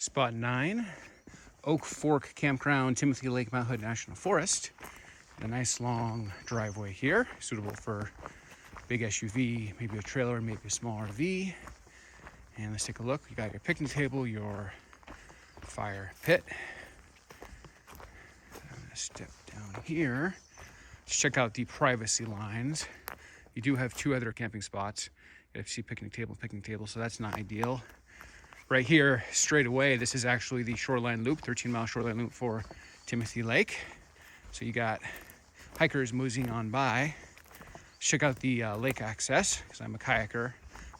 Spot 9, Oak Fork Campground, Timothy Lake, Mount Hood National Forest. A nice long driveway here, suitable for big SUV, maybe a trailer, maybe a small RV. And let's take a look. You got your picnic table, your fire pit. I'm gonna step down here. Let's check out the privacy lines. You do have two other camping spots. You have to see picnic table, so that's not ideal. Right here, straight away, this is actually the Shoreline Loop, 13-mile Shoreline Loop for Timothy Lake. So you got hikers moseying on by. Check out the lake access, because I'm a kayaker.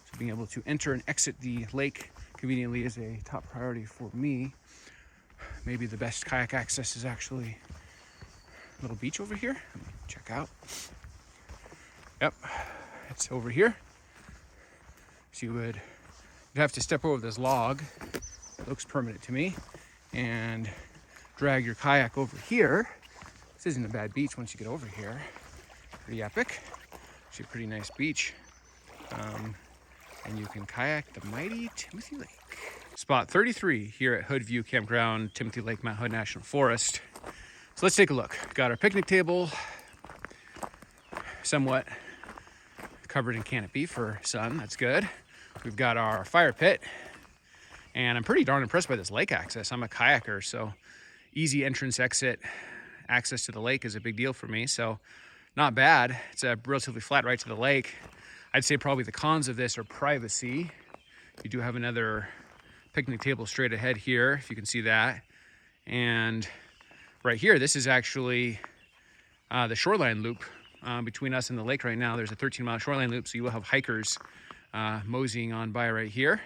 So being able to enter and exit the lake conveniently is a top priority for me. Maybe the best kayak access is actually a little beach over here. Let me check out. Yep, it's over here. So you'd have to step over this log. It looks permanent to me. And drag your kayak over here. This isn't a bad beach once you get over here. Pretty epic. Actually a pretty nice beach. And you can kayak the mighty Timothy Lake. Spot 33 here at Hoodview Campground, Timothy Lake, Mount Hood National Forest. So let's take a look. We've got our picnic table, somewhat covered in canopy for sun, that's good. We've got our fire pit, and I'm pretty darn impressed by this lake access. I'm a kayaker, so easy entrance, exit, access to the lake is a big deal for me, so not bad. It's a relatively flat right to the lake. I'd say probably the cons of this are privacy. You do have another picnic table straight ahead here, if you can see that. And right here, this is actually the shoreline loop. Between us and the lake right now, there's a 13-mile shoreline loop, so you will have hikers moseying on by right here.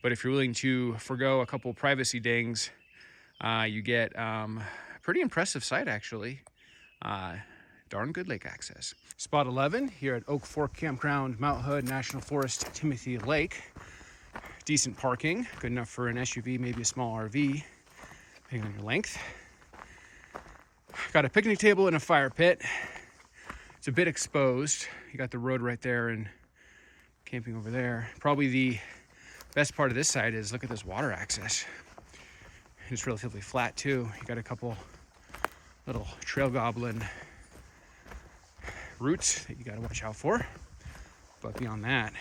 But if you're willing to forego a couple privacy dings, you get pretty impressive sight, actually. Darn good lake access. Spot 11 here at Oak Fork Campground, Mount Hood National Forest, Timothy Lake. Decent parking, good enough for an SUV, maybe a small RV, depending on your length. Got a picnic table and a fire pit. It's a bit exposed. You got the road right there and camping over there. Probably the best part of this side is look at this water access. It's relatively flat too. You got a couple little trail goblin roots that you got to watch out for. But beyond that,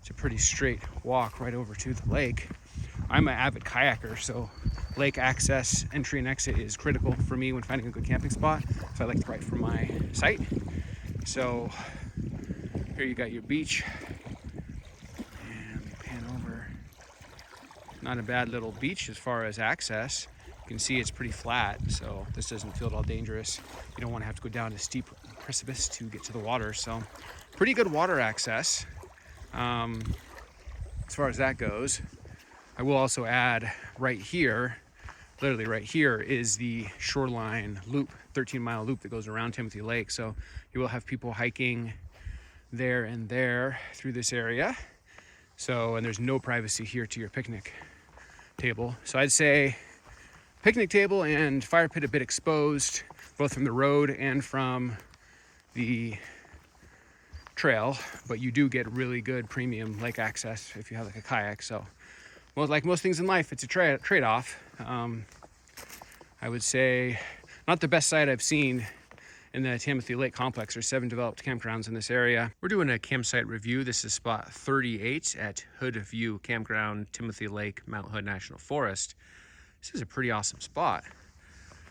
it's a pretty straight walk right over to the lake. I'm an avid kayaker, so lake access, entry and exit is critical for me when finding a good camping spot. So I like to write from my site. So here you got your beach. And let me pan over. Not a bad little beach as far as access. You can see it's pretty flat, so this doesn't feel at all dangerous. You don't want to have to go down a steep precipice to get to the water. So pretty good water access as far as that goes. I will also add right here, literally right here, is the Shoreline Loop, 13-mile loop that goes around Timothy Lake. So you will have people hiking there and there through this area. So, and there's no privacy here to your picnic table. So I'd say picnic table and fire pit a bit exposed, both from the road and from the trail, but you do get really good premium lake access if you have like a kayak. So, well, like most things in life, it's a trade-off. I would say not the best site I've seen in the Timothy Lake complex. There's 7 developed campgrounds in this area. We're doing a campsite review. This is spot 38 at Hoodview Campground, Timothy Lake, Mount Hood National Forest. This is a pretty awesome spot.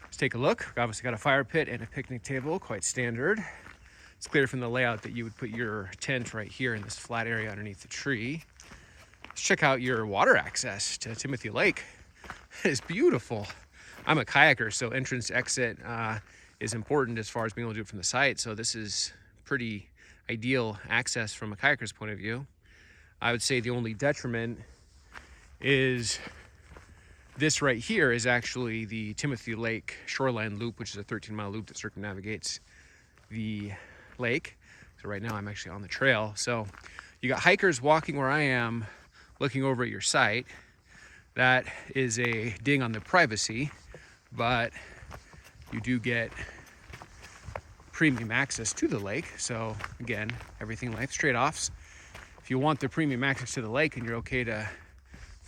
Let's take a look. We've obviously got a fire pit and a picnic table, quite standard. It's clear from the layout that you would put your tent right here in this flat area underneath the tree. Let's check out your water access to Timothy Lake. It's beautiful. I'm a kayaker, so entrance exit is important as far as being able to do it from the site. So this is pretty ideal access from a kayaker's point of view. I would say the only detriment is this right here is actually the Timothy Lake Shoreline Loop, which is a 13-mile loop that circumnavigates the lake. So right now I'm actually on the trail. So you got hikers walking where I am, looking over at your site. That is a ding on the privacy, but you do get premium access to the lake. So again, everything in life's trade-offs. If you want the premium access to the lake and you're okay to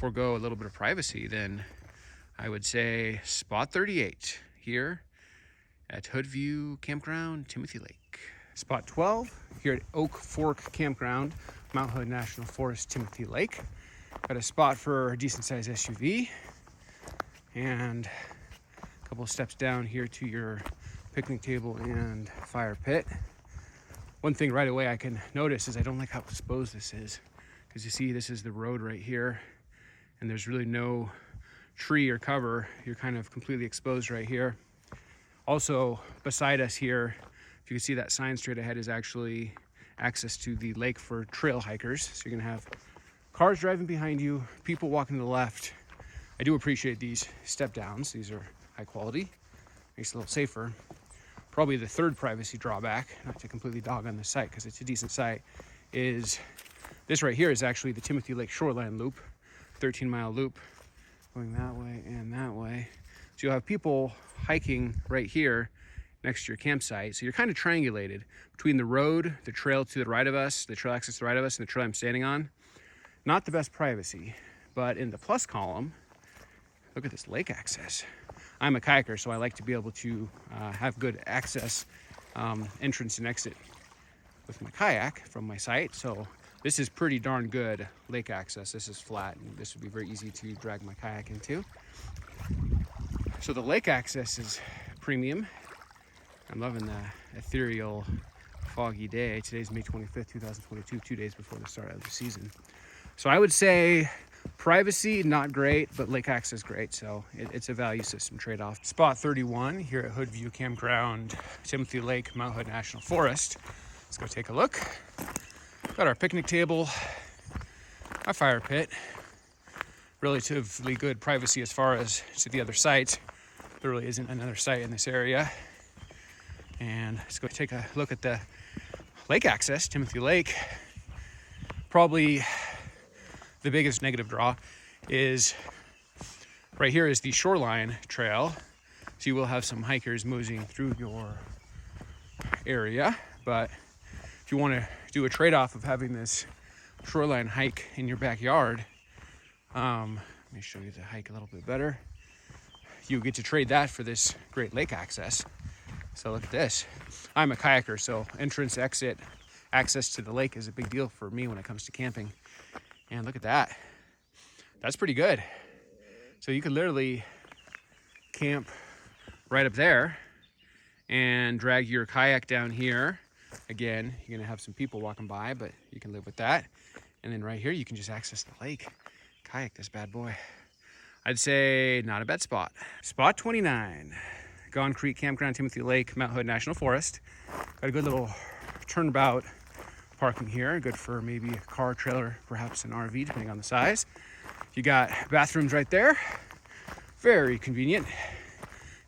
forego a little bit of privacy, then I would say spot 38 here at Hoodview Campground, Timothy Lake. Spot 12 here at Oak Fork Campground, Mount Hood National Forest, Timothy Lake. Got a spot for a decent sized SUV, and a couple of steps down here to your picnic table and fire pit. One thing right away I can notice is I don't like how exposed this is, because you see this is the road right here, and there's really no tree or cover. You're kind of completely exposed right here. Also beside us here, if you can see that sign straight ahead, is actually access to the lake for trail hikers. So you're gonna have cars driving behind you, people walking to the left. I do appreciate these step downs. These are high quality, makes it a little safer. Probably the third privacy drawback, not to completely dog on the site because it's a decent site, is this right here is actually the Timothy Lake Shoreline Loop, 13-mile loop going that way and that way. So you'll have people hiking right here next to your campsite. So you're kind of triangulated between the road, the trail to the right of us, the trail access to the right of us, and the trail I'm standing on. Not the best privacy, but in the plus column, look at this lake access. I'm a kayaker, so I like to be able to have good access, entrance and exit with my kayak from my site. So this is pretty darn good lake access. This is flat, and this would be very easy to drag my kayak into. So the lake access is premium. I'm loving the ethereal foggy day. Today's May 25th, 2022, 2 days before the start of the season. So I would say privacy, not great, but lake access, great. So it's a value system trade-off. Spot 31 here at Hoodview Campground, Timothy Lake, Mount Hood National Forest. Let's go take a look. Got our picnic table, our fire pit. Relatively good privacy as far as to the other sites. There really isn't another site in this area. And let's go take a look at the lake access, Timothy Lake. Probably the biggest negative draw is right here is the Shoreline Trail. So you will have some hikers moving through your area, but if you want to do a trade-off of having this shoreline hike in your backyard, let me show you the hike a little bit better. You get to trade that for this great lake access. So look at this. I'm a kayaker, so entrance, exit, access to the lake is a big deal for me when it comes to camping. And look at that. That's pretty good. So you could literally camp right up there and drag your kayak down here. Again, you're gonna have some people walking by, but you can live with that. And then right here, you can just access the lake. Kayak this bad boy. I'd say not a bad spot. Spot 29. Gone Creek Campground, Timothy Lake, Mount Hood National Forest. Got a good little turnabout parking here. Good for maybe a car, trailer, perhaps an RV, depending on the size. You got bathrooms right there. Very convenient.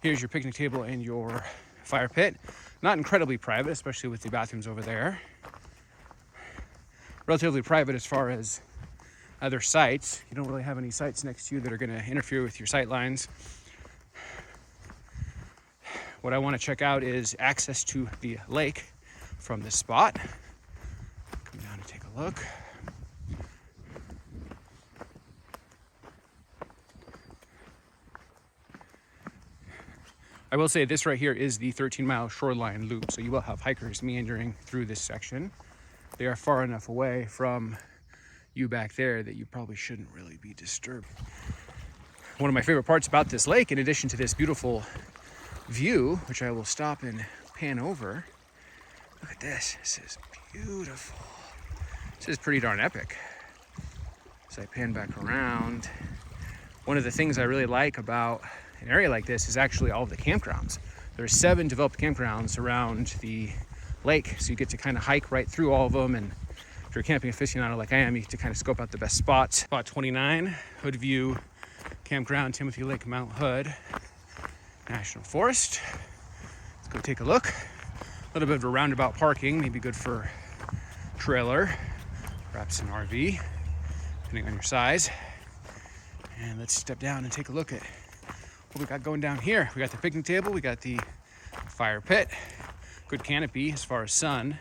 Here's your picnic table and your fire pit. Not incredibly private, especially with the bathrooms over there. Relatively private as far as other sites. You don't really have any sites next to you that are going to interfere with your sight lines. What I want to check out is access to the lake from this spot. Come down and take a look. I will say this right here is the 13-mile shoreline loop, so you will have hikers meandering through this section. They are far enough away from you back there that you probably shouldn't really be disturbed. One of my favorite parts about this lake, in addition to this beautiful view, which I will stop and pan over, look at this. This is beautiful. This is pretty darn epic. As I pan back around, one of the things I really like about an area like this is actually all of the campgrounds. There's 7 developed campgrounds around the lake, so you get to kind of hike right through all of them, and if you're a camping aficionado like I am, you get to kind of scope out the best spots. Spot 29, Hoodview Campground, Timothy Lake, Mount Hood National Forest. Let's go take a look. A little bit of a roundabout parking, maybe good for trailer, perhaps an RV, depending on your size. And let's step down and take a look at what we got going down here. We got the picnic table, we got the fire pit, good canopy as far as sun,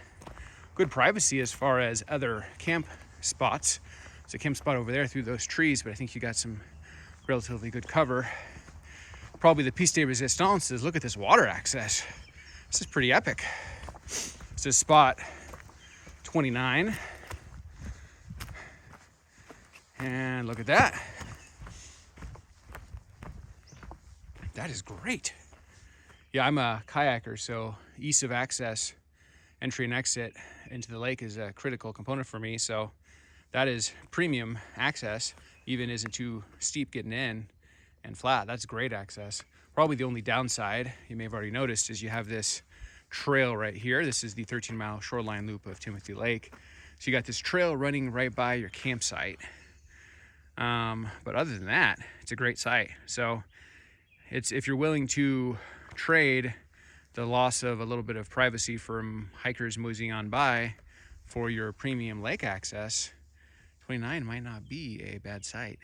good privacy as far as other camp spots. There's a camp spot over there through those trees, but I think you got some relatively good cover. Probably the piece de resistance is look at this water access. This is pretty epic. This is spot 29. And look at that. That is great. Yeah, I'm a kayaker, so ease of access, entry and exit into the lake is a critical component for me. So that is premium access, even isn't too steep getting in and flat. That's great access. Probably the only downside you may have already noticed is you have this trail right here. This is the 13-mile shoreline loop of Timothy Lake. So you got this trail running right by your campsite. But other than that, it's a great site. So it's, if you're willing to trade the loss of a little bit of privacy from hikers moseying on by for your premium lake access, 29 might not be a bad site.